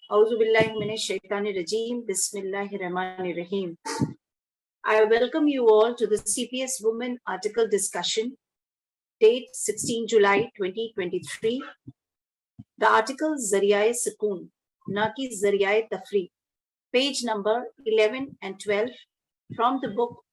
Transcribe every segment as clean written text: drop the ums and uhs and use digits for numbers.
Auzu billahi minash shaitanir rajim. Bismillahir rahmanir rahim. I welcome you all to the CPS Women article discussion, date 16 July 2023. The article Zariyae Sukoon, na ki Zariyae Tafri, page number 11 and 12 from the book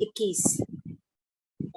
21.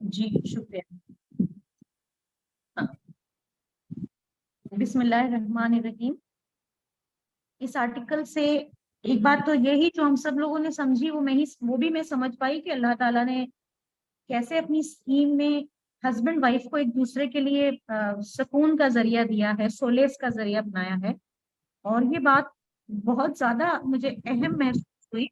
جی شکریہ. بسم اللہ الرحمن الرحیم. اس article سے ایک بات تو یہی جو ہم سب لوگوں نے سمجھی وہ بھی میں سمجھ پائی کہ اللہ تعالیٰ نے کیسے اپنی اسکیم میں ہسبینڈ وائف کو ایک دوسرے کے لیے سکون کا ذریعہ دیا ہے, سولیس کا ذریعہ بنایا ہے. اور یہ بات بہت زیادہ مجھے اہم محسوس ہوئی,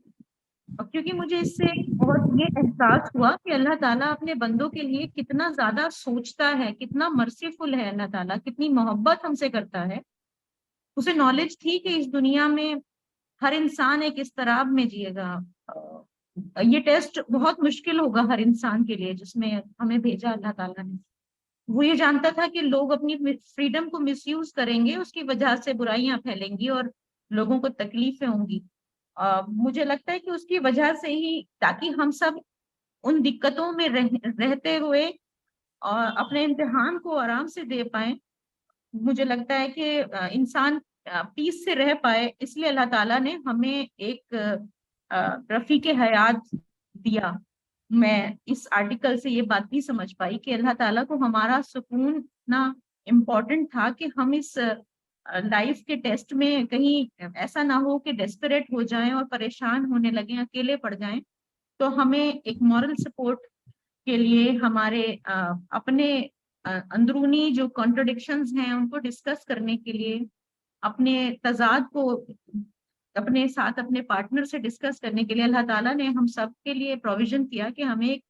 کیونکہ مجھے اس سے بہت یہ احساس ہوا کہ اللہ تعالیٰ اپنے بندوں کے لیے کتنا زیادہ سوچتا ہے, کتنا مرسیفل ہے اللہ تعالیٰ, کتنی محبت ہم سے کرتا ہے. اسے نالج تھی کہ اس دنیا میں ہر انسان ایک اضطراب میں جیے گا. یہ ٹیسٹ بہت مشکل ہوگا ہر انسان کے لیے جس میں ہمیں بھیجا اللہ تعالیٰ نے. وہ یہ جانتا تھا کہ لوگ اپنی فریڈم کو مس یوز کریں گے, اس کی وجہ سے برائیاں پھیلیں گی اور لوگوں کو تکلیفیں ہوں گی. مجھے لگتا ہے کہ اس کی وجہ سے ہی, تاکہ ہم سب ان دقتوں میں رہتے ہوئے اپنے امتحان کو آرام سے دے پائیں, مجھے لگتا ہے کہ انسان پیس سے رہ پائے, اس لیے اللہ تعالیٰ نے ہمیں ایک رفیق حیات دیا. میں اس آرٹیکل سے یہ بات بھی سمجھ پائی کہ اللہ تعالیٰ کو ہمارا سکون اتنا امپورٹنٹ تھا کہ ہم اس لائف کے ٹیسٹ میں کہیں ایسا نہ ہو کہ ڈیسپریٹ ہو جائیں اور پریشان ہونے لگیں, اکیلے پڑ جائیں. تو ہمیں ایک مورل سپورٹ کے لیے ہمارے اپنے اندرونی جو کانٹرڈکشنز ہیں ان کو ڈسکس کرنے کے لیے, اپنے تضاد کو اپنے ساتھ اپنے پارٹنر سے ڈسکس کرنے کے لیے اللہ تعالیٰ نے ہم سب کے لیے پروویژن کیا کہ ہمیں ایک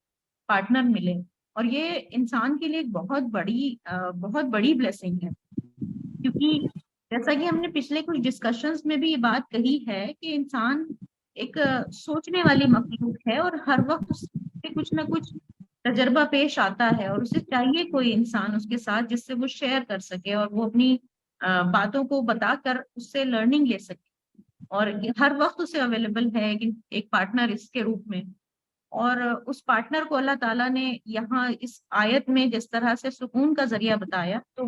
پارٹنر ملے. اور یہ انسان کے لیے ایک بہت بڑی بلیسنگ ہے, کیونکہ جیسا کہ ہم نے پچھلے کچھ ڈسکشنز میں بھی یہ بات کہی ہے کہ انسان ایک سوچنے والی مخلوق ہے اور ہر وقت اس سے کچھ نہ کچھ تجربہ پیش آتا ہے, اور اسے چاہیے کوئی انسان اس کے ساتھ جس سے وہ شیئر کر سکے اور وہ اپنی باتوں کو بتا کر اس سے لرننگ لے سکے. اور ہر وقت اسے اویلیبل ہے ایک پارٹنر اس کے روپ میں. اور اس پارٹنر کو اللہ تعالیٰ نے یہاں اس آیت میں جس طرح سے سکون کا ذریعہ بتایا, تو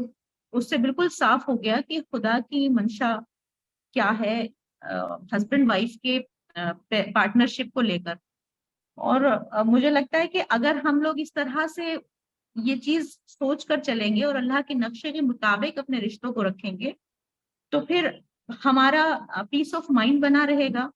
اس سے بالکل صاف ہو گیا کہ خدا کی منشا کیا ہے ہسبینڈ وائف کے پارٹنرشپ کو لے کر. اور مجھے لگتا ہے کہ اگر ہم لوگ اس طرح سے یہ چیز سوچ کر چلیں گے اور اللہ کے نقشے کے مطابق اپنے رشتوں کو رکھیں گے, تو پھر ہمارا پیس آف مائنڈ بنا رہے گا.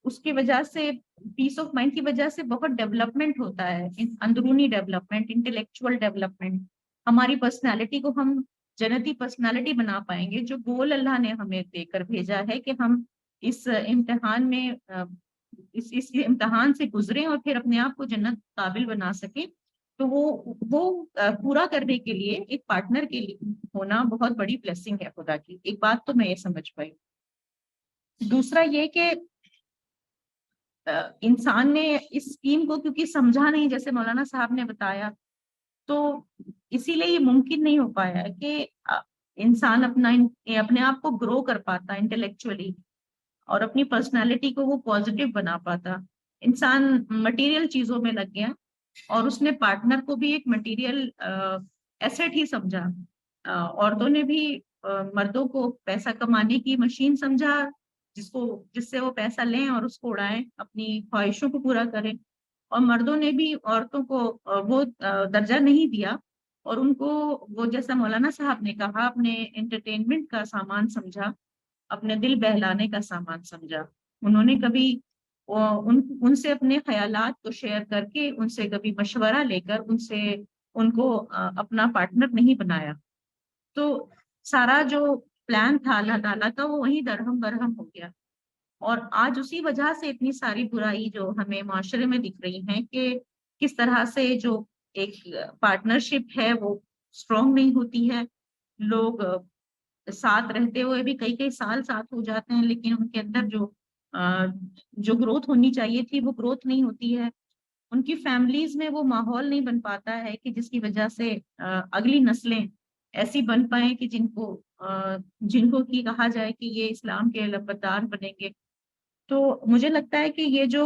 اس کی وجہ سے, پیس آف مائنڈ کی وجہ سے بہت ڈیولپمنٹ ہوتا ہے, اندرونی ڈیولپمنٹ, انٹلیکچوئل ڈیولپمنٹ. ہماری پرسنالٹی کو ہم جنتی پرسنالٹی بنا پائیں گے, جو گول اللہ نے ہمیں دے کر بھیجا ہے کہ ہم اس امتحان میں اس امتحان سے گزریں اور پھر اپنے آپ کو جنت قابل بنا سکیں. تو وہ پورا کرنے کے لیے ایک پارٹنر کے لیے ہونا بہت بڑی بلیسنگ ہے خدا کی. ایک بات تو میں یہ سمجھ پائی. دوسرا یہ کہ انسان نے اس اسکیم کو کیونکہ سمجھا نہیں, جیسے مولانا صاحب نے بتایا, تو اسی لیے یہ ممکن نہیں ہو پایا کہ انسان اپنے آپ کو گرو کر پاتا انٹلیکچولی اور اپنی پرسنالٹی کو وہ پازیٹیو بنا پاتا. انسان مٹیریل چیزوں میں لگ گیا اور اس نے پارٹنر کو بھی ایک مٹیریل ایسٹ ہی سمجھا. عورتوں نے بھی مردوں کو پیسہ کمانے کی مشین سمجھا, جس سے وہ پیسہ لیں اور اس کو اڑائیں, اپنی خواہشوں کو پورا کریں. اور مردوں نے بھی عورتوں کو وہ درجہ نہیں دیا اور ان کو وہ, جیسا مولانا صاحب نے کہا, اپنے انٹرٹینمنٹ کا سامان سمجھا, اپنے دل بہلانے کا سامان سمجھا. انہوں نے کبھی ان سے اپنے خیالات کو شیئر کر کے, ان سے کبھی مشورہ لے کر ان کو اپنا پارٹنر نہیں بنایا. تو سارا جو پلان تھا اللہ تعالیٰ کا وہ وہیں درہم برہم ہو گیا. اور آج اسی وجہ سے اتنی ساری برائی جو ہمیں معاشرے میں دکھ رہی ہیں کہ کس طرح سے جو ایک پارٹنرشپ ہے وہ اسٹرانگ نہیں ہوتی ہے. لوگ ساتھ رہتے ہوئے بھی کئی سال ساتھ ہو جاتے ہیں, لیکن ان کے اندر جو گروتھ ہونی چاہیے تھی وہ گروتھ نہیں ہوتی ہے. ان کی فیملیز میں وہ ماحول نہیں بن پاتا ہے کہ جس کی وجہ سے اگلی نسلیں ایسی بن پائیں کہ جن کو کی کہا جائے کہ یہ اسلام کے علمبردار بنیں گے. تو مجھے لگتا ہے کہ یہ جو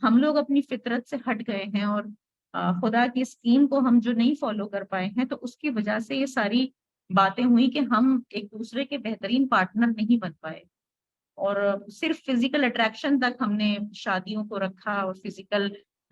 ہم لوگ اپنی فطرت سے ہٹ گئے ہیں اور خدا کی اسکیم کو ہم جو نہیں فالو کر پائے ہیں, تو اس کی وجہ سے یہ ساری باتیں ہوئی کہ ہم ایک دوسرے کے بہترین پارٹنر نہیں بن پائے. اور صرف فزیکل اٹریکشن تک ہم نے شادیوں کو رکھا اور physical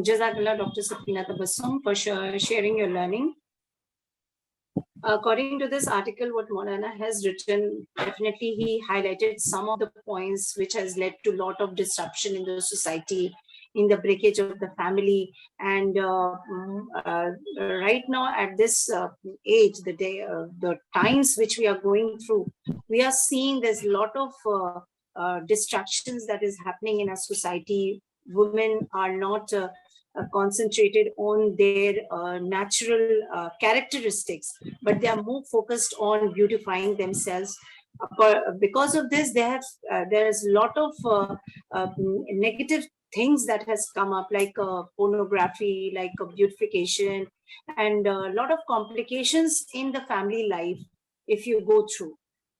Jazakallah, Dr. Safina Tabassum, for sharing your learning. According to this article, what Maulana has written, definitely he highlighted some of the points which has led to a lot of disruption in the society, in the breakage of the family. And right now at this age, the times which we are going through, we are seeing there's a lot of distractions that is happening in our society. Women are not concentrated on their natural characteristics, but they are more focused on beautifying themselves. Because of this, there's a lot of negative things that has come up, like pornography, like beautification, and a lot of complications in the family life if you go through.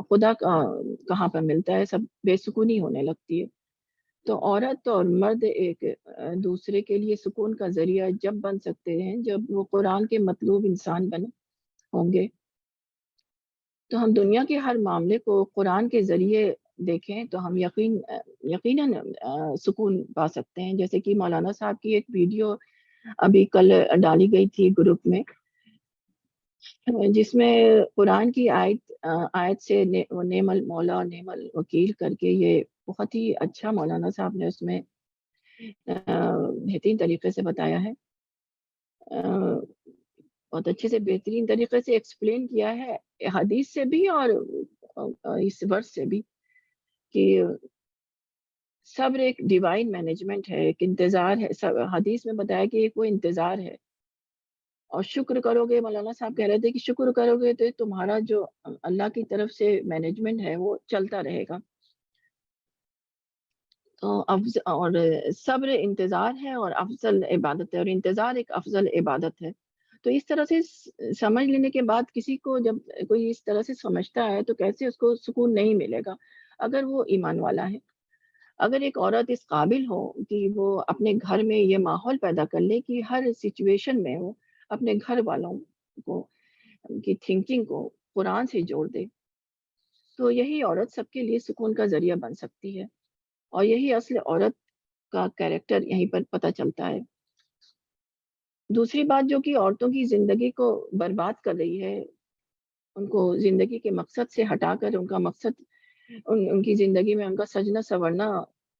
خدا کہاں پر ملتا ہے، سب بے سکونی ہونے لگتی ہے۔ تو عورت اور مرد ایک دوسرے کے لیے سکون کا ذریعہ جب بن سکتے ہیں جب وہ قرآن کے مطلوب انسان بنے ہوں گے۔ تو ہم دنیا کے ہر معاملے کو قرآن کے ذریعے دیکھیں تو ہم یقیناً سکون پا سکتے ہیں۔ جیسے کہ مولانا صاحب کی ایک ویڈیو ابھی کل ڈالی گئی تھی گروپ میں، جس میں قرآن کی آیت سے نعم المولا نعم الوکیل کر کے یہ بہت ہی اچھا مولانا صاحب نے اس میں بہترین طریقے سے بتایا ہے، بہت اچھے سے بہترین طریقے سے ایکسپلین کیا ہے حدیث سے بھی اور اس ورس سے بھی، کہ صبر ایک ڈیوائن مینجمنٹ ہے، ایک انتظار ہے۔ حدیث میں بتایا کہ ایک وہ انتظار ہے، اور شکر کرو گے، مولانا صاحب کہہ رہے تھے کہ شکر کرو گے تو تمہارا جو اللہ کی طرف سے مینجمنٹ ہے وہ چلتا رہے گا۔ تو اور صبر انتظار ہے اور افضل عبادت ہے، اور انتظار ایک افضل عبادت ہے۔ تو اس طرح سے سمجھ لینے کے بعد کسی کو جب کوئی اس طرح سے سمجھتا ہے تو کیسے اس کو سکون نہیں ملے گا اگر وہ ایمان والا ہے۔ اگر ایک عورت اس قابل ہو کہ وہ اپنے گھر میں یہ ماحول پیدا کر لے کہ ہر سچویشن میں وہ اپنے گھر والوں کو کی تھنکنگ کو قرآن سے جوڑ دے، تو یہی عورت سب کے لیے سکون کا ذریعہ بن سکتی ہے، اور یہی اصل عورت کا کیریکٹر یہیں پر پتہ چلتا ہے۔ دوسری بات جو کہ عورتوں کی زندگی کو برباد کر رہی ہے، ان کو زندگی کے مقصد سے ہٹا کر ان کا مقصد ان کی زندگی میں ان کا سجنا سورنا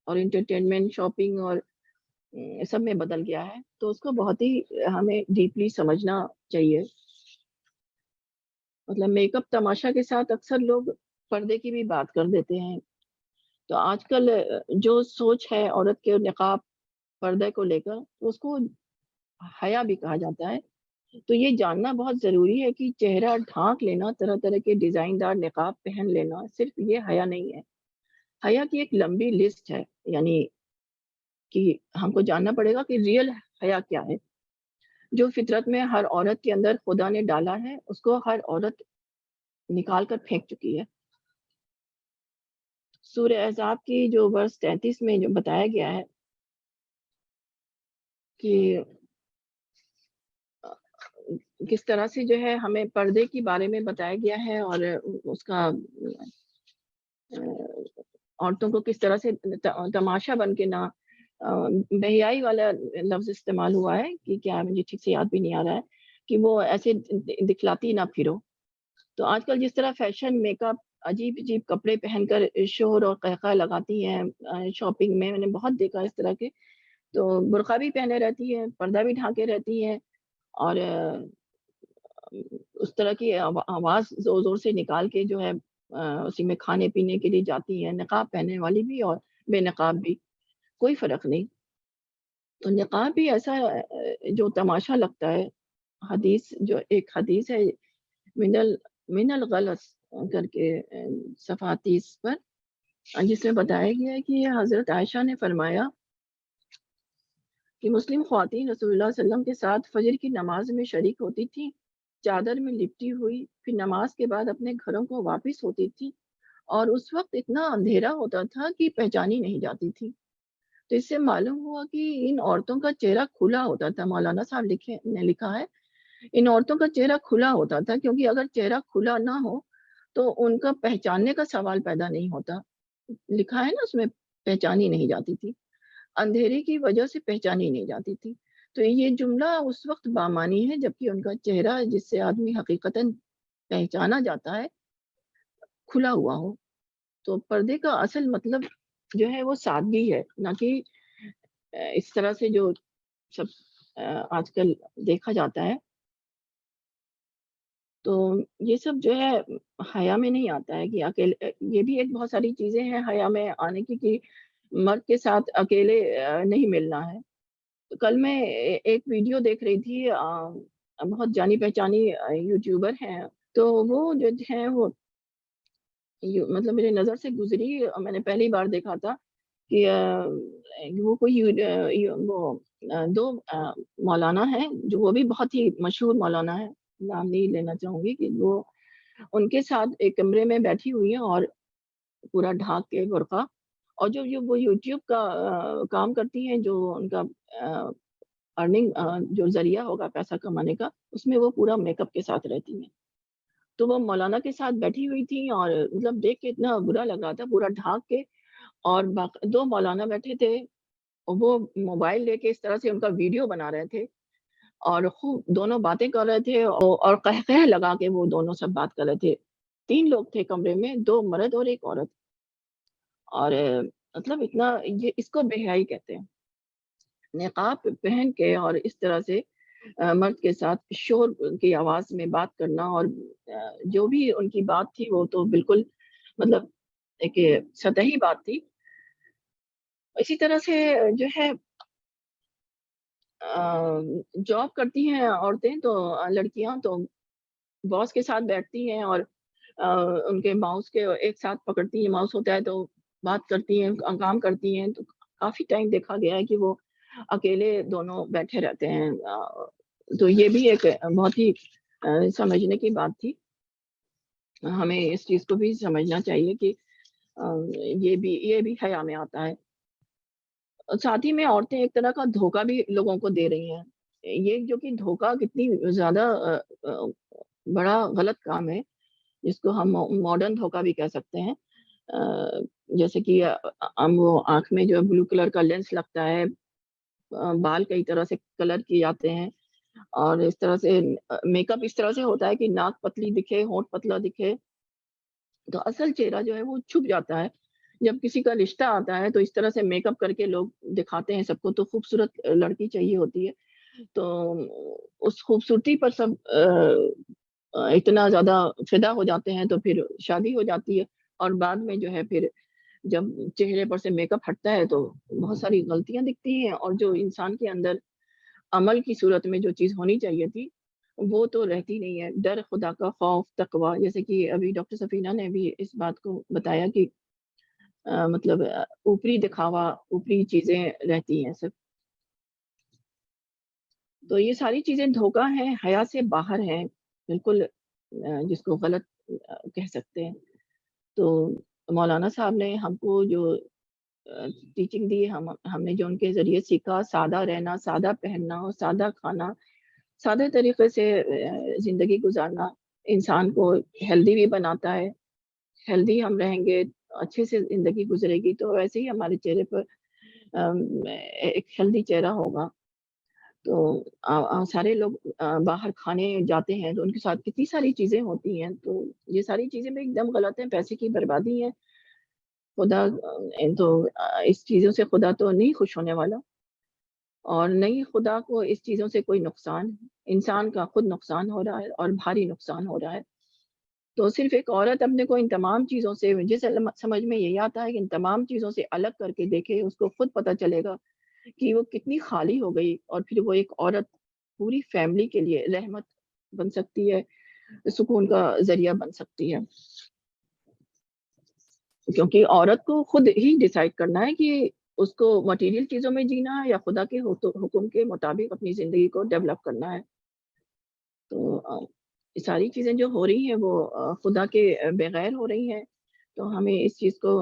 اور انٹرٹینمنٹ، شاپنگ اور سب میں بدل گیا ہے، تو اس کو بہت ہی ہمیں ڈیپلی سمجھنا چاہیے۔ مطلب میک اپ تماشا کے ساتھ اکثر لوگ پردے کی بھی بات کر دیتے ہیں۔ تو آج کل جو سوچ ہے عورت کے نقاب پردے کو لے کر، اس کو حیا بھی کہا جاتا ہے۔ تو یہ جاننا بہت ضروری ہے کہ چہرہ ڈھانک لینا، طرح طرح کے ڈیزائن دار نقاب پہن لینا صرف یہ حیا نہیں ہے، حیا کی ایک لمبی لسٹ ہے، یعنی کہ ہم کو جاننا پڑے گا کہ ریئل حیا کیا ہے۔ جو فطرت میں ہر عورت کے اندر خدا نے ڈالا ہے اس کو ہر عورت نکال کر پھینک چکی ہے۔ سورہ احزاب کی جو ورس 33 میں جو بتایا گیا ہے کہ کس طرح سے جو ہے ہمیں پردے کے بارے میں بتایا گیا ہے، اور اس کا عورتوں کو کس طرح سے تماشا بن کے نہ بہیائی والا لفظ استعمال ہوا ہے کہ کیا، مجھے ٹھیک سے یاد بھی نہیں آ رہا ہے، کہ وہ ایسے دکھلاتی نہ پھرو۔ تو آج کل جس طرح فیشن، میک اپ، عجیب عجیب کپڑے پہن کر شور اور قہقہ لگاتی ہیں شاپنگ میں نے بہت دیکھا اس طرح کے، تو برقع بھی پہنے رہتی ہے، پردہ بھی ڈھانکے رہتی ہے، اور اس طرح کی آواز زور زور سے نکال کے جو ہے اسی میں کھانے پینے کے لیے جاتی ہیں، نقاب پہننے والی بھی اور بے نقاب بھی، کوئی فرق نہیں۔ تو نقاب بھی ایسا جو تماشا لگتا ہے۔ حدیث جو ایک حدیث ہے من الغلس کر کے صفحہ 30 پر، جس میں بتایا گیا ہے کہ حضرت عائشہ نے فرمایا کہ مسلم خواتین رسول اللہ صلی اللہ علیہ وسلم کے ساتھ فجر کی نماز میں شریک ہوتی تھی، چادر میں لپٹی ہوئی، پھر نماز کے بعد اپنے گھروں کو واپس ہوتی تھی، اور اس وقت اتنا اندھیرا ہوتا تھا کہ پہچانی نہیں جاتی تھی۔ تو اس سے معلوم ہوا کہ ان عورتوں کا چہرہ کھلا ہوتا تھا۔ مولانا صاحب نے لکھا ہے ان عورتوں کا چہرہ کھلا ہوتا تھا، کیونکہ اگر چہرہ کھلا نہ ہو تو ان کا پہچاننے کا سوال پیدا نہیں ہوتا۔ لکھا ہے نا اس میں، پہچانی نہیں جاتی تھی، اندھیرے کی وجہ سے پہچانی نہیں جاتی تھی۔ تو یہ جملہ اس وقت بامانی ہے جبکہ ان کا چہرہ جس سے آدمی حقیقتاً پہچانا جاتا ہے کھلا ہوا ہو۔ تو پردے کا اصل مطلب جو ہے وہ سادگی ہے، نہ کہ اس طرح سے جو سب آج کل دیکھا جاتا ہے۔ تو یہ سب جو ہے حیا میں نہیں آتا ہے کہ اکیلے، یہ بھی ایک بہت ساری چیزیں ہیں حیا میں آنے کی، کہ مرد کے ساتھ اکیلے نہیں ملنا ہے۔ تو کل میں ایک ویڈیو دیکھ رہی تھی، بہت جانی پہچانی یوٹیوبر ہیں، تو وہ جو ہے وہ مطلب میرے نظر سے گزری، میں نے پہلی بار دیکھا تھا کہ وہ کوئی وہ دو مولانا ہیں جو وہ بھی بہت ہی مشہور مولانا ہے، نام نہیں لینا چاہوں گی، کہ وہ ان کے ساتھ ایک کمرے میں بیٹھی ہوئی ہیں اور پورا ڈھانک کے برقع، اور جو وہ یوٹیوب کا کام کرتی ہیں، جو ان کا ارننگ جو ذریعہ ہوگا پیسہ کمانے کا، اس میں وہ پورا میک اپ کے ساتھ رہتی ہیں۔ تو وہ مولانا کے ساتھ بیٹھی ہوئی تھیں اور مطلب دیکھ کے اتنا برا لگ رہا تھا، پورا ڈھانک کے، اور 2 مولانا بیٹھے تھے، وہ موبائل لے کے اس طرح سے ان کا ویڈیو بنا رہے تھے اور خوب دونوں باتیں کر رہے تھے، اور قہقہ لگا کے وہ دونوں سب بات کر رہے تھے۔ 3 لوگ تھے کمرے میں، 2 مرد اور 1 عورت، اور مطلب اتنا، یہ اس کو بے حیائی کہتے ہیں۔ نقاب پہن کے اور اس طرح سے مرد کے ساتھ شور کی آواز میں بات کرنا، اور جو بھی ان کی بات تھی وہ تو بالکل مطلب ایک سطحی بات تھی۔ اسی طرح سے جو ہے جاب کرتی ہیں عورتیں، تو لڑکیاں تو باس کے ساتھ بیٹھتی ہیں اور ان کے ماؤس کے ایک ساتھ پکڑتی ہیں، ماؤس ہوتا ہے تو بات کرتی ہیں، کام کرتی ہیں، تو کافی ٹائم دیکھا گیا ہے کہ وہ اکیلے دونوں بیٹھے رہتے ہیں۔ تو یہ بھی ایک بہت ہی سمجھنے کی بات تھی۔ ہمیں اس چیز کو بھی سمجھنا چاہیے کہ یہ بھی حیا میں آتا ہے۔ ساتھ ہی میں عورتیں ایک طرح کا دھوکہ بھی لوگوں کو دے رہی ہیں۔ یہ جو کہ دھوکہ کتنی زیادہ بڑا غلط کام ہے، جس کو ہم ماڈرن دھوکہ بھی کہہ سکتے ہیں۔ جیسے کہ ہم وہ آنکھ میں جو بلو کلر کا لینس لگتا ہے، بال کئی طرح سے کلر کیے جاتے ہیں، اور اس طرح سے میک اپ اس طرح سے ہوتا ہے کہ ناک پتلی دکھے، ہونٹ پتلا دکھے، تو اصل چہرہ جو ہے وہ چھپ جاتا ہے۔ جب کسی کا رشتہ آتا ہے تو اس طرح سے میک اپ کر کے لوگ دکھاتے ہیں سب کو، تو خوبصورت لڑکی چاہیے ہوتی ہے، تو اس خوبصورتی پر سب اتنا زیادہ فدا ہو جاتے ہیں، تو پھر شادی ہو جاتی ہے، اور بعد میں جو ہے پھر جب چہرے پر سے میک اپ ہٹتا ہے تو بہت ساری غلطیاں دکھتی ہیں، اور جو انسان کے اندر عمل کی صورت میں جو چیز ہونی چاہیے تھی وہ تو رہتی نہیں ہے۔ ڈر خدا کا، خوف، تقوی، جیسے کہ ابھی ڈاکٹر سفینہ نے بھی اس بات کو بتایا کہ مطلب اوپری دکھاوا، اوپری چیزیں رہتی ہیں سب۔ تو یہ ساری چیزیں دھوکہ ہیں، حیا سے باہر ہیں، بالکل جس کو غلط کہہ سکتے ہیں۔ تو مولانا صاحب نے ہم کو جو ٹیچنگ دی، ہم نے جو ان کے ذریعے سیکھا، سادہ رہنا، سادہ پہننا اور سادہ کھانا، سادہ طریقے سے زندگی گزارنا انسان کو ہیلدی بھی بناتا ہے۔ ہیلدی ہم رہیں گے، اچھے سے زندگی گزرے گی، تو ویسے ہی ہمارے چہرے پر ایک ہیلدی چہرہ ہوگا۔ تو سارے لوگ باہر کھانے جاتے ہیں تو ان کے ساتھ کتنی ساری چیزیں ہوتی ہیں، تو یہ ساری چیزیں بھی ایک دم غلط ہیں، پیسے کی بربادی ہے۔ خدا تو اس چیزوں سے خدا تو نہیں خوش ہونے والا، اور نہیں خدا کو اس چیزوں سے کوئی نقصان، انسان کا خود نقصان ہو رہا ہے اور بھاری نقصان ہو رہا ہے۔ تو صرف ایک عورت اپنے کو ان تمام چیزوں سے، جسے سمجھ میں یہی آتا ہے کہ ان تمام چیزوں سے الگ کر کے دیکھے، اس کو خود پتہ چلے گا کہ وہ کتنی خالی ہو گئی، اور پھر وہ ایک عورت پوری فیملی کے لیے رحمت بن سکتی ہے، سکون کا ذریعہ بن سکتی ہے۔ کیونکہ عورت کو خود ہی ڈیسائیڈ کرنا ہے کہ اس کو مٹیریل چیزوں میں جینا ہے یا خدا کے حکم کے مطابق اپنی زندگی کو ڈیولپ کرنا ہے۔ تو یہ ساری چیزیں جو ہو رہی ہیں وہ خدا کے بغیر ہو رہی ہیں، تو ہمیں اس چیز کو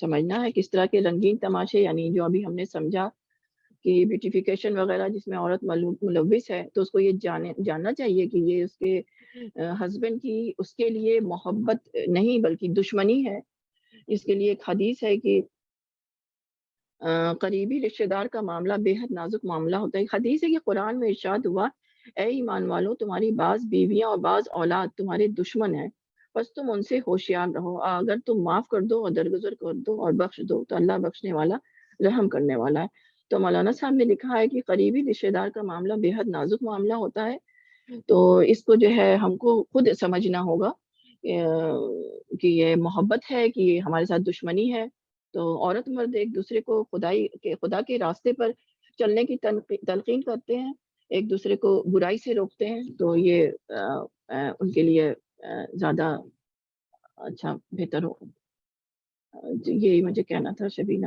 سمجھنا ہے، کس طرح کے رنگین تماشے، یعنی جو ابھی ہم نے سمجھا کہ بیوٹیفیکیشن وغیرہ جس میں عورت ملوث ہے، تو اس کو یہ جاننا چاہیے کہ یہ اس کے ہسبینڈ کی اس کے لیے محبت نہیں بلکہ دشمنی ہے۔ اس کے لیے ایک حدیث ہے کہ قریبی رشتہ دار کا معاملہ بے حد نازک معاملہ ہوتا ہے۔ ایک حدیث ہے کہ قرآن میں ارشاد ہوا، اے ایمان والو، تمہاری بعض بیویاں اور بعض اولاد تمہارے دشمن ہیں، بس تم ان سے ہوشیار رہو، اگر تم معاف کر دو اور درگزر کر دو اور بخش دو تو اللہ بخشنے والا، رحم کرنے والا ہے۔ تو مولانا صاحب نے لکھا ہے کہ قریبی رشتہ دار کا معاملہ بے حد نازک معاملہ ہوتا ہے، تو اس کو جو ہے ہم کو خود سمجھنا ہوگا کہ یہ محبت ہے کہ یہ ہمارے ساتھ دشمنی ہے۔ تو عورت مرد ایک دوسرے کو خدا کے راستے پر چلنے کی تلقین کرتے ہیں، ایک دوسرے کو برائی سے روکتے ہیں، تو یہ ان کے لیے زیادہ اچھا، بہتر ہو۔ یہی مجھے کہنا تھا شبینہ۔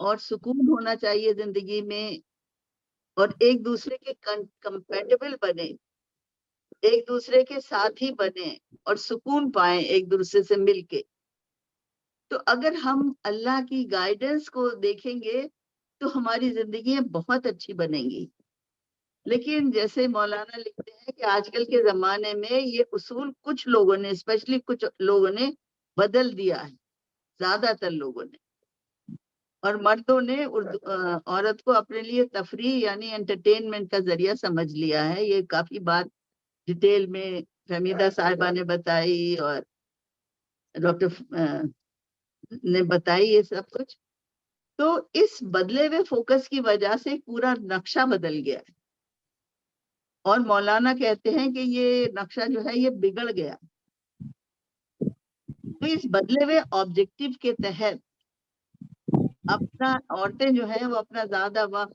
اور سکون ہونا چاہیے زندگی میں، اور ایک دوسرے کے کمپیٹیبل بنے، ایک دوسرے کے ساتھی بنے اور سکون پائیں ایک دوسرے سے مل کے. تو اگر ہم اللہ کی گائیڈنس کو دیکھیں گے تو ہماری زندگیاں بہت اچھی بنیں گی. لیکن جیسے مولانا لکھتے ہیں کہ آج کل کے زمانے میں یہ اصول کچھ لوگوں نے، اسپیشلی کچھ لوگوں نے بدل دیا ہے، زیادہ تر لوگوں نے. اور مردوں نے عورت کو اپنے لیے تفریح یعنی انٹرٹینمنٹ کا ذریعہ سمجھ لیا ہے. یہ کافی بات ڈیٹیل میں فہمیدہ صاحبہ نے بتائی اور ڈاکٹر نے بتائی یہ سب کچھ. تو اس بدلے ہوئے فوکس کی وجہ سے پورا نقشہ بدل گیا ہے، اور مولانا کہتے ہیں کہ یہ نقشہ جو ہے یہ بگڑ گیا. تو اس بدلے ہوئے آبجیکٹو کے تحت اپنا عورتیں جو ہیں وہ اپنا زیادہ وقت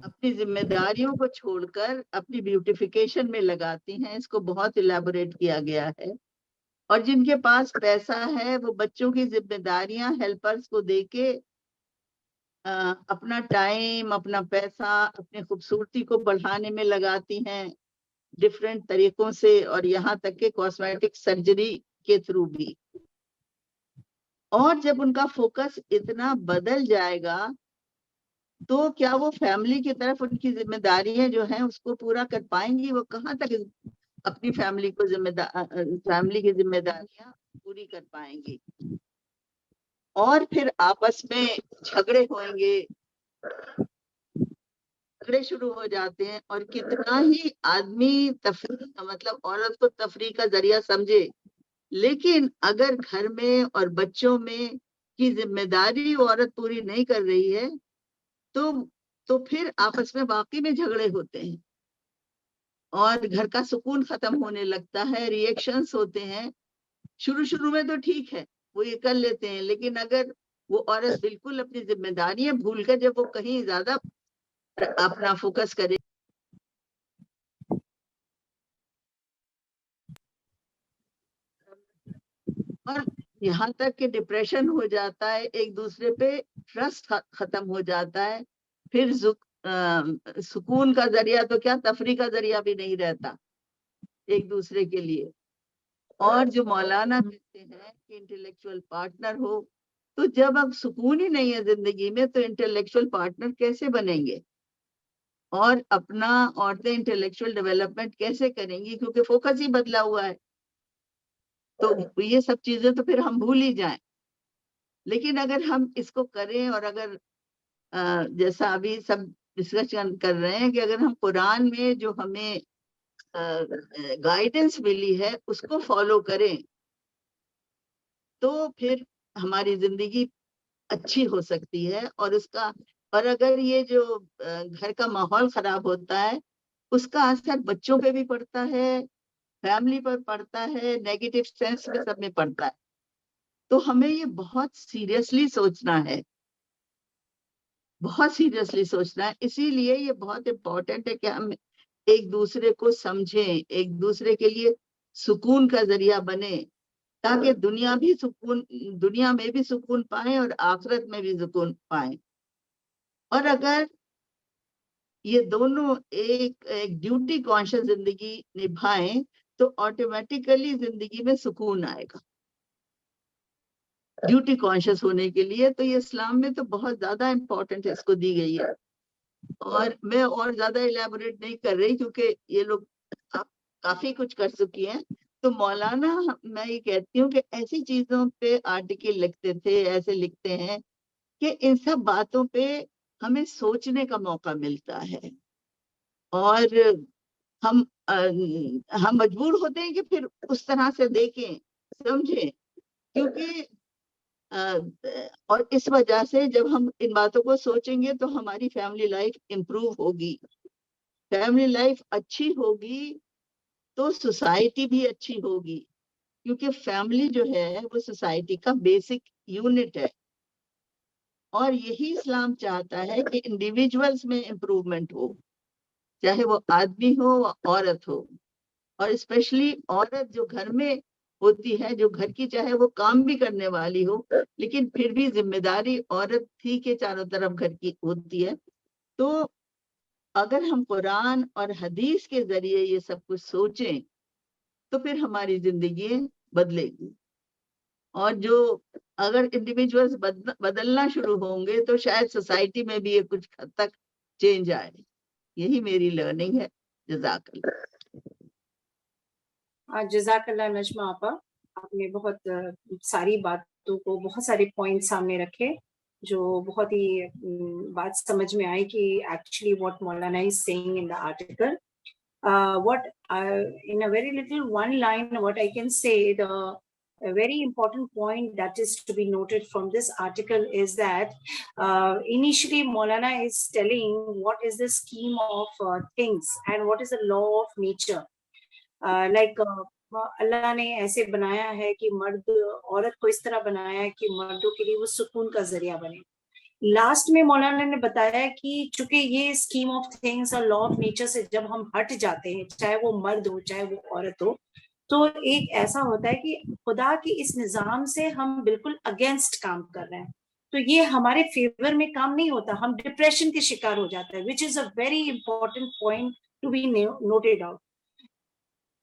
اپنی ذمہ داریوں کو چھوڑ کر اپنی بیوٹیفیکیشن میں لگاتی ہیں. اس کو بہت الیبوریٹ کیا گیا ہے. اور جن کے پاس پیسہ ہے وہ بچوں کی ذمہ داریاں ہیلپرز کو دے کے اپنا ٹائم، اپنا پیسہ، اپنی خوبصورتی کو بڑھانے میں لگاتی ہیں ڈفرینٹ طریقوں سے، اور یہاں تک کہ کاسمیٹک سرجری کے تھرو بھی. اور جب ان کا فوکس اتنا بدل جائے گا تو کیا وہ فیملی کی طرف ان کی ذمہ داریاں جو ہیں اس کو پورا کر پائیں گی؟ وہ کہاں تک اپنی فیملی کو فیملی کی ذمہ داریاں پوری کر پائیں گی؟ اور پھر آپس میں جھگڑے ہوئیں گے، جھگڑے شروع ہو جاتے ہیں. اور کتنا ہی آدمی تفریح مطلب عورت کو تفریح کا ذریعہ سمجھے، لیکن اگر گھر میں اور بچوں میں کی ذمہ داری وہ عورت پوری نہیں کر رہی ہے تو پھر آپس میں واقعی میں جھگڑے ہوتے ہیں اور گھر کا سکون ختم ہونے لگتا ہے. ریئیکشنز ہوتے ہیں. شروع میں تو ٹھیک ہے وہ یہ کر لیتے ہیں، لیکن اگر وہ عورت بالکل اپنی ذمہ داریاں بھول کر جب وہ کہیں زیادہ اپنا فوکس کرے اور یہاں تک کہ ڈپریشن ہو جاتا ہے، ایک دوسرے پہ ٹرسٹ ختم ہو جاتا ہے، پھر سکون کا ذریعہ تو کیا تفریح کا ذریعہ بھی نہیں رہتا ایک دوسرے کے لیے. اور جو مولانا کہتے ہیں کہ انٹلیکچوئل پارٹنر ہو، تو جب اب سکون ہی نہیں ہے زندگی میں تو انٹلیکچوئل پارٹنر کیسے بنیں گے اور اپنا عورتیں انٹلیکچوئل ڈیولپمنٹ کیسے کریں گی؟ کیونکہ فوکس ہی بدلا ہوا ہے. تو یہ سب چیزیں تو پھر ہم بھول ہی جائیں. لیکن اگر ہم اس کو کریں اور اگر جیسا ابھی سب ڈسکشن کر رہے ہیں کہ اگر ہم قرآن میں جو ہمیں گائیڈنس ملی ہے اس کو فالو کریں تو پھر ہماری زندگی اچھی ہو سکتی ہے. اور اگر یہ جو گھر کا ماحول خراب ہوتا ہے اس کا اثر بچوں پہ بھی پڑتا ہے، فیملی پر پڑتا ہے، نیگیٹو سینس میں سب میں پڑتا ہے. تو ہمیں یہ بہت سیریسلی سوچنا ہے، بہت سیریسلی سوچنا ہے. اسی لیے یہ بہت امپورٹنٹ ہے کہ ہم ایک دوسرے کو سمجھیں، ایک دوسرے کے لیے سکون کا ذریعہ بنے، تاکہ دنیا میں بھی سکون پائیں اور آخرت میں بھی سکون پائیں. اور اگر یہ دونوں ایک ڈیوٹی کانشیس زندگی نبھائیں تو آٹومیٹیکلی زندگی میں سکون آئے گا ڈیوٹی کانشیس ہونے کے لیے. تو یہ اسلام میں تو بہت زیادہ امپورٹنٹ اس کو دی گئی ہے. اور میں اور زیادہ الیبوریٹ نہیں کر رہی کیونکہ یہ لوگ کافی کچھ کر چکی ہیں. تو مولانا میں یہ کہتی ہوں کہ ایسی چیزوں پہ آرٹیکل لکھتے تھے، ایسے لکھتے ہیں کہ ان سب باتوں پہ ہمیں سوچنے کا موقع ملتا ہے اور ہم مجبور ہوتے ہیں کہ پھر اس طرح سے دیکھیں، سمجھیں. کیونکہ اور اس وجہ سے جب ہم ان باتوں کو سوچیں گے تو ہماری فیملی لائف امپروو ہوگی. فیملی لائف اچھی ہوگی تو سوسائٹی بھی اچھی ہوگی، کیونکہ فیملی جو ہے وہ سوسائٹی کا بیسک یونٹ ہے. اور یہی اسلام چاہتا ہے کہ انڈیویجولز میں امپروومنٹ ہو، چاہے وہ آدمی ہو یا عورت ہو. اور اسپیشلی عورت جو گھر میں ہوتی ہے جو گھر کی چاہے وہ کام بھی کرنے والی ہو لیکن پھر بھی ذمہ داری عورت ہی کے چاروں طرف گھر کی ہوتی ہے. تو اگر ہم قرآن اور حدیث کے ذریعے یہ سب کچھ سوچیں تو پھر ہماری زندگی بدلے گی. اور جو اگر انڈیویجولز بدلنا شروع ہوں گے تو شاید سوسائٹی میں بھی یہ کچھ حد تک چینج آئے. یہی میری لرننگ ہے. جزاک اللہ. جزاک اللہ نجمہ آپا, آپ نے بہت ساری باتوں کو, بہت سارے پوائنٹ سامنے رکھے جو بہت ہی بات سمجھ میں آئی کہ actually what maulana is saying in the article. What in a very little one line, what I can say, a very important point that is to be noted from this article is that initially Maulana is telling what is the scheme of things and what is the law of nature. Like اللہ نے ایسے بنایا ہے کہ مرد عورت کو اس طرح بنایا ہے کہ مردوں کے لیے وہ سکون کا ذریعہ بنے. لاسٹ میں مولانا نے بتایا کہ چونکہ یہ اسکیم آف تھنگس اور لا آف نیچر سے جب ہم ہٹ جاتے ہیں, چاہے وہ مرد ہو چاہے وہ عورت ہو, تو ایک ایسا ہوتا ہے کہ خدا کے اس نظام سے ہم بالکل اگینسٹ کام کر رہے ہیں, تو یہ ہمارے فیور میں کام نہیں ہوتا, ہم ڈپریشن کے شکار ہو جاتا ہے, which is a very important point to be noted out.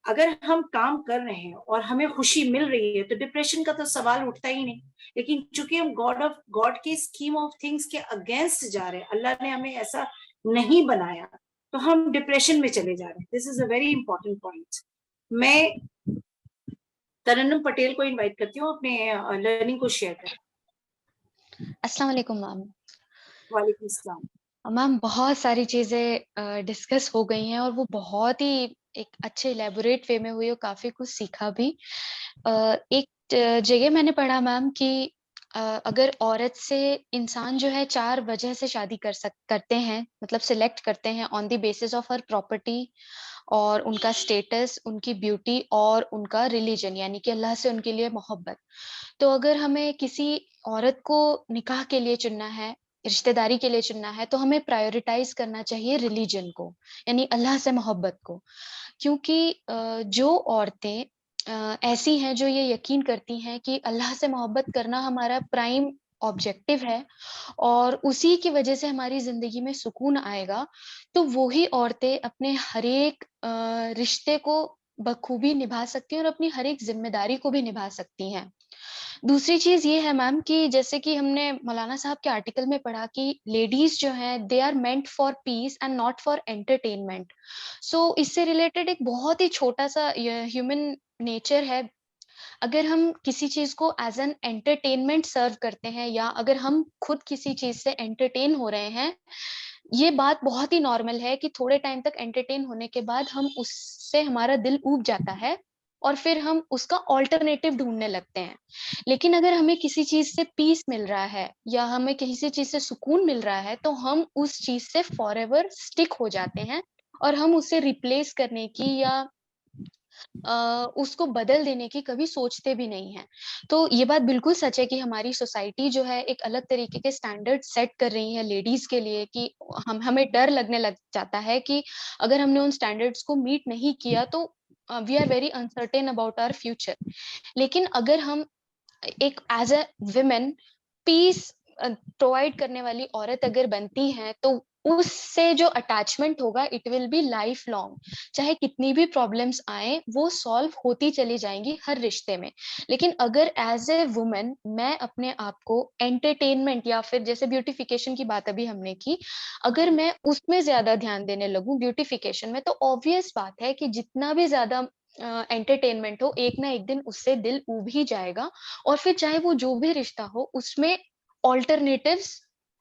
اگر ہم کام کر رہے ہیں اور ہمیں خوشی مل رہی ہے تو ڈپریشن کا تو سوال اٹھتا ہی نہیں. لیکن چونکہ ہم گاڈ کے اسکیم آف تھنگس کے اگینسٹ جا رہے ہیں, اللہ نے ہمیں ایسا نہیں بنایا, تو ہم ڈپریشن میں چلے جا رہے ہیں. دس از اے ویری امپورٹنٹ پوائنٹ. میں ترنم پٹیل کو انوائٹ کرتی ہوں اپنے لرننگ کو شیئر کریں. السلام علیکم میم. وعلیکم السلام. میم بہت ساری چیزیں ڈسکس ہو گئی ہیں اور وہ بہت ہی ایک اچھے الیبوریٹ وے میں ہوئی اور کافی کچھ سیکھا بھی. ایک جگہ میں نے پڑھا میم کہ اگر عورت سے انسان جو ہے 4 وجہ سے شادی کرتے ہیں, مطلب سلیکٹ کرتے ہیں آن دی بیسس آف ہر پراپرٹی اور ان کا اسٹیٹس, ان کی بیوٹی اور ان کا ریلیجن, یعنی کہ اللہ سے ان کے لیے محبت. تو اگر ہمیں کسی عورت کو نکاح کے لیے چننا ہے, رشتہ داری کے لیے چننا ہے, تو ہمیں پرائیورٹائز کرنا چاہیے ریلیجن کو, یعنی اللہ سے محبت کو. کیونکہ جو عورتیں ایسی ہیں جو یہ یقین کرتی ہیں کہ اللہ سے محبت کرنا ہمارا پرائم آبجیکٹو ہے اور اسی کی وجہ سے ہماری زندگی میں سکون آئے گا, تو وہی عورتیں اپنے ہر ایک رشتے کو بخوبی نبھا سکتی ہیں اور اپنی ہر ایک ذمہ داری کو بھی نبھا سکتی ہیں. دوسری چیز یہ ہے میم کہ جیسے کہ ہم نے مولانا صاحب کے آرٹیکل میں پڑھا کہ لیڈیز جو ہیں they are meant for peace and not for entertainment. So اس سے ریلیٹڈ ایک بہت ہی چھوٹا سا ہیومن نیچر ہے. اگر ہم کسی چیز کو ایز این انٹرٹینمنٹ سرو کرتے ہیں یا اگر ہم خود کسی چیز سے انٹرٹین ہو رہے ہیں, یہ بات بہت ہی نارمل ہے کہ تھوڑے ٹائم تک انٹرٹین ہونے کے بعد ہم اس سے ہمارا دل اوب جاتا ہے اور پھر ہم اس کا آلٹرنیٹو ڈھونڈنے لگتے ہیں. لیکن اگر ہمیں کسی چیز سے پیس مل رہا ہے یا ہمیں کسی چیز سے سکون مل رہا ہے تو ہم اس چیز سے فار ایور اسٹک ہو جاتے ہیں اور ہم اسے ریپلیس کرنے کی یا اس کو بدل دینے کی کبھی سوچتے بھی نہیں ہیں. تو یہ بات بالکل سچ ہے کہ ہماری سوسائٹی جو ہے ایک الگ طریقے کے اسٹینڈرڈ سیٹ کر رہی ہے لیڈیز کے لیے کہ ہمیں ڈر لگنے لگ جاتا ہے کہ اگر ہم نے ان اسٹینڈرڈس کو میٹ نہیں کیا تو we are very uncertain about our future. لیکن اگر ہم ایک as a women peace provide کرنے والی عورت اگر بنتی ہیں تو اس سے جو اٹیچمنٹ ہوگا it will be lifelong. چاہے کتنی بھی پرابلمس آئیں وہ سالو ہوتی چلی جائیں گی ہر رشتے میں. لیکن اگر ایز اے وومن میں اپنے آپ کو انٹرٹینمنٹ یا پھر جیسے بیوٹیفیکیشن کی بات ابھی ہم نے کی, اگر میں اس میں زیادہ دھیان دینے لگوں بیوٹیفیکیشن میں, تو آبویس بات ہے کہ جتنا بھی زیادہ انٹرٹینمنٹ ہو ایک نہ ایک دن اس سے دل اوب ہی جائے گا اور پھر چاہے وہ جو بھی رشتہ ہو اس میں آلٹرنیٹیوز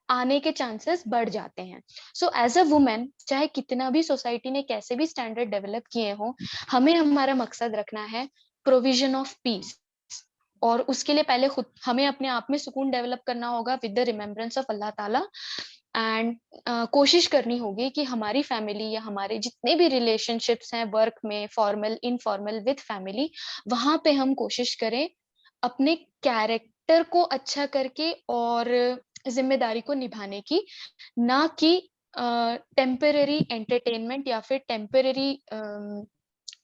آنے کے چانسز بڑھ جاتے ہیں. سو ایز اے وومن چاہے کتنا بھی سوسائٹی نے کیسے بھی اسٹینڈرڈ ڈیولپ کیے ہوں, ہمیں ہمارا مقصد رکھنا ہے پروویژن آف پیس, اور اس کے لیے پہلے خود ہمیں اپنے آپ میں سکون ڈیولپ کرنا ہوگا ود دا ریممبرنس آف اللہ تعالیٰ. اینڈ کوشش کرنی ہوگی کہ ہماری فیملی یا ہمارے جتنے بھی ریلیشن شپس ہیں ورک میں, فارمل انفارمل وتھ فیملی, وہاں پہ ہم کوشش کریں اپنے کیریکٹر کو اچھا کر کے اور ذمہ داری کو نبھانے کی, نہ کہ ٹیمپرری انٹرٹینمنٹ یا پھر temporary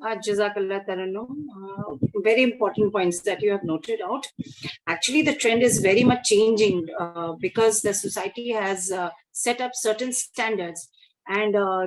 Jazakallah Tarannum. Very important points that you have noted out. Actually, the trend is very much changing because the society has set up certain standards. And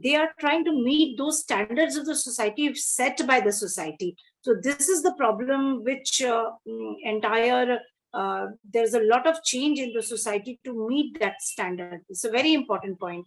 They are trying to meet those standards of the society set by the society. So this is the problem which there's a lot of change in the society to meet that standard. It's a very important point.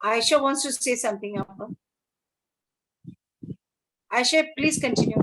Aisha wants to say something. Aisha, please continue.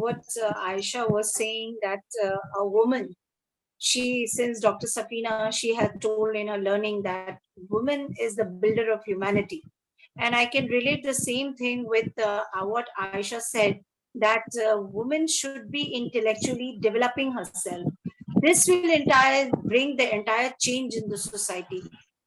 What Aisha was saying, that a woman, since Dr. Safina, she had told in her learning that woman is the builder of humanity. And I can relate the same thing with what Aisha said, that woman should be intellectually developing herself. This will bring the entire change in the society.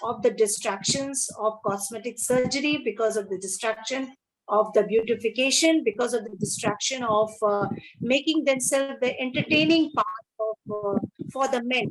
of the distractions of cosmetic surgery, because of the distraction of the beautification, because of the distraction of making themselves the entertaining part of for the men.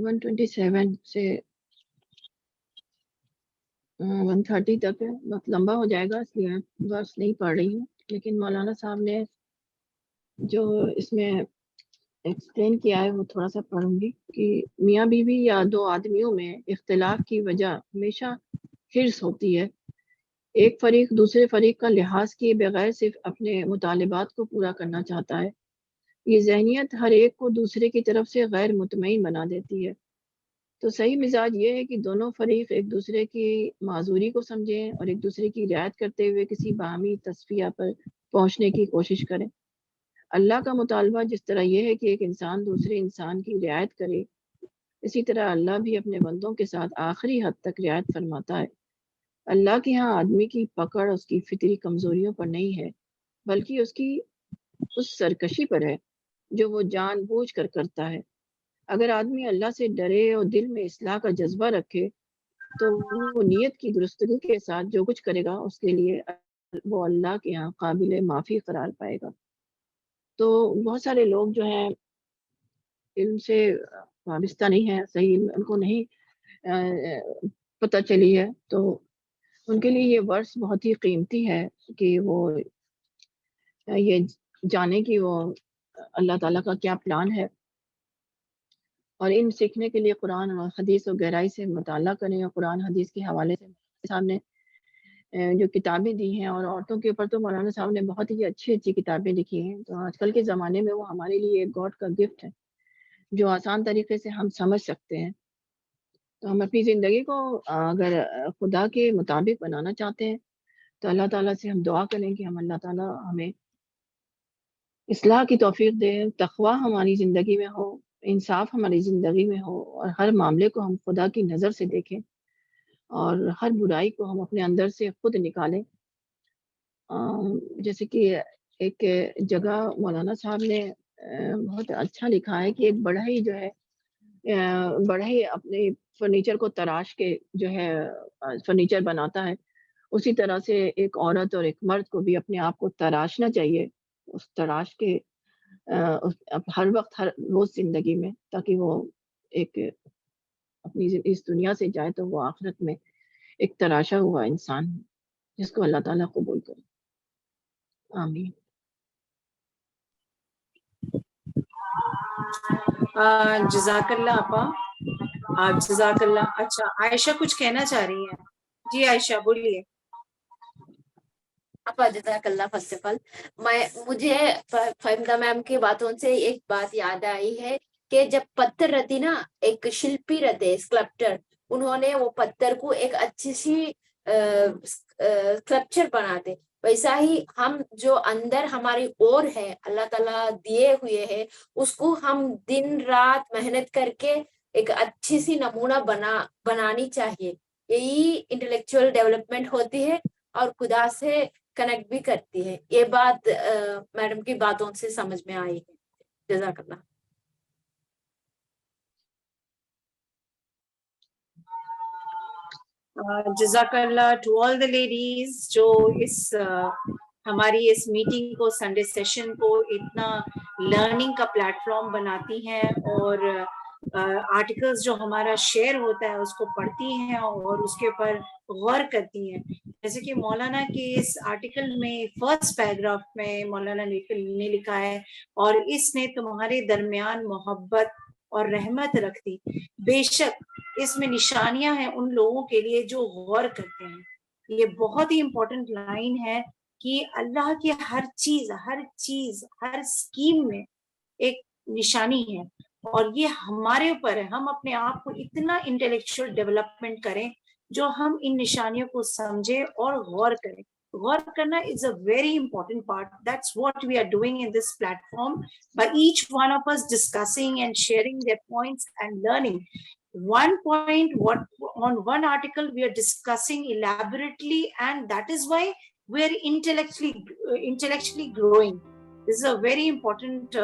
127 سے 130 تک ہے. بہت لمبا ہو جائے گا اس لیے ورس نہیں پڑھ رہی ہوں, لیکن مولانا صاحب نے جو اس میں ایکسپلین کیا ہے وہ تھوڑا سا پڑھوں گی کہ میاں بیوی یا دو آدمیوں میں اختلاف کی وجہ ہمیشہ حرص ہوتی ہے. ایک فریق دوسرے فریق کا لحاظ کیے بغیر صرف اپنے مطالبات کو پورا کرنا چاہتا ہے. یہ ذہنیت ہر ایک کو دوسرے کی طرف سے غیر مطمئن بنا دیتی ہے. تو صحیح مزاج یہ ہے کہ دونوں فریق ایک دوسرے کی معذوری کو سمجھیں اور ایک دوسرے کی رعایت کرتے ہوئے کسی باہمی تصفیہ پر پہنچنے کی کوشش کریں. اللہ کا مطالبہ جس طرح یہ ہے کہ ایک انسان دوسرے انسان کی رعایت کرے, اسی طرح اللہ بھی اپنے بندوں کے ساتھ آخری حد تک رعایت فرماتا ہے. اللہ کے ہاں آدمی کی پکڑ اس کی فطری کمزوریوں پر نہیں ہے, بلکہ اس سرکشی پر ہے جو وہ جان بوجھ کر کرتا ہے. اگر آدمی اللہ سے ڈرے اور دل میں اصلاح کا جذبہ رکھے تو وہ نیت کی درستگی کے ساتھ جو کچھ کرے گا اس کے لیے وہ اللہ کے ہاں قابل معافی قرار پائے گا. تو بہت سارے لوگ جو ہیں علم سے وابستہ نہیں ہیں, صحیح ان کو نہیں پتہ چلی ہے, تو ان کے لیے یہ ورس بہت ہی قیمتی ہے کہ وہ یہ جانے کہ وہ اللہ تعالیٰ کا کیا پلان ہے, اور ان سیکھنے کے لیے قرآن اور حدیث و گہرائی سے مطالعہ کریں. اور قرآن حدیث کے حوالے سے صاحب نے جو کتابیں دی ہیں, اور عورتوں کے اوپر تو مولانا صاحب نے بہت ہی اچھی کتابیں لکھی ہیں. تو آج کل کے زمانے میں وہ ہمارے لیے ایک گاڈ کا گفٹ ہے جو آسان طریقے سے ہم سمجھ سکتے ہیں. تو ہم اپنی زندگی کو اگر خدا کے مطابق بنانا چاہتے ہیں تو اللہ تعالیٰ سے ہم دعا کریں کہ ہم اللہ تعالیٰ ہمیں اصلاح کی توفیق دے, تقویٰ ہماری زندگی میں ہو, انصاف ہماری زندگی میں ہو, اور ہر معاملے کو ہم خدا کی نظر سے دیکھیں اور ہر برائی کو ہم اپنے اندر سے خود نکالیں. جیسے کہ ایک جگہ مولانا صاحب نے بہت اچھا لکھا ہے کہ ایک بڑھئی جو ہے بڑھئی اپنے فرنیچر کو تراش کے جو ہے فرنیچر بناتا ہے, اسی طرح سے ایک عورت اور ایک مرد کو بھی اپنے آپ کو تراشنا چاہیے, اس تراش کے ہر وقت ہر روز زندگی میں, تاکہ وہ ایک اپنی اس دنیا سے جائے تو وہ آخرت میں ایک تراشا ہوا انسان جس کو اللہ تعالیٰ قبول کرے. آمین. جزاک اللہ آپا, آپ جزاک اللہ. اچھا عائشہ کچھ کہنا چاہ رہی ہیں؟ جی عائشہ بولیے. آپ جزاک اللہ. فرسٹ آف آل مجھے فہمیدہ میم کی باتوں سے ایک بات یاد آئی ہے کہ جب پتھر رہتی نا, ایک شلپی رہتے اسکلپٹر, انہوں نے وہ پتھر کو ایک اچھی سی اسکلپچر بناتے, ویسا ہی ہم جو اندر ہماری اور ہے اللہ تعالیٰ دیے ہوئے ہے اس کو ہم دن رات محنت کر کے ایک اچھی سی نمونہ بنانی چاہیے. یہی انٹلیکچوئل ڈیولپمنٹ ہوتی ہے اور خدا سے کنیکٹ بھی کرتی ہے. یہ بات میڈم کی باتوں سے سمجھ میں آئی ہے. جزاک اللہ. جزاک اللہ ٹو آل دا لیڈیز جو اس ہماری اس میٹنگ کو, سنڈے سیشن کو اتنا لرننگ کا پلیٹ فارم بناتی ہیں, اور آرٹیکلز جو ہمارا شیئر ہوتا ہے اس کو پڑھتی ہیں اور اس کے اوپر غور کرتی ہیں. جیسے کہ مولانا کے اس آرٹیکل میں فرسٹ پیراگراف میں مولانا نے لکھا ہے, اور اس نے تمہارے درمیان محبت اور رحمت رکھ دی. بے شک اس میں نشانیاں ہیں ان لوگوں کے لیے جو غور کرتے ہیں. یہ بہت ہی امپورٹنٹ لائن ہے کہ اللہ کی ہر چیز ہر سکیم میں ایک نشانی ہے, اور یہ ہمارے اوپر ہے. ہم اپنے آپ کو اتنا انٹلیکچوئل ڈیولپمنٹ کریں جو ہم ان نشانیوں کو سمجھیں اور غور کریں. غور کرنا is a very important part. That's what we are doing in this platform, by each one of us discussing and sharing their points and learning. One point, on one article we are discussing elaborately, and that is why we are intellectually growing. This is a very important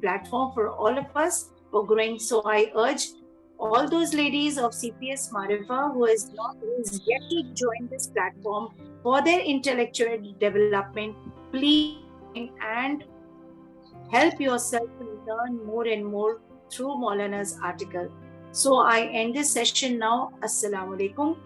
platform for all of us for growing. So I urge all those ladies of CPS Marifa who is yet to join this platform for their intellectual development, please and help yourself to learn more and more through Maulana's article. So I end this session now. Assalamu alaikum.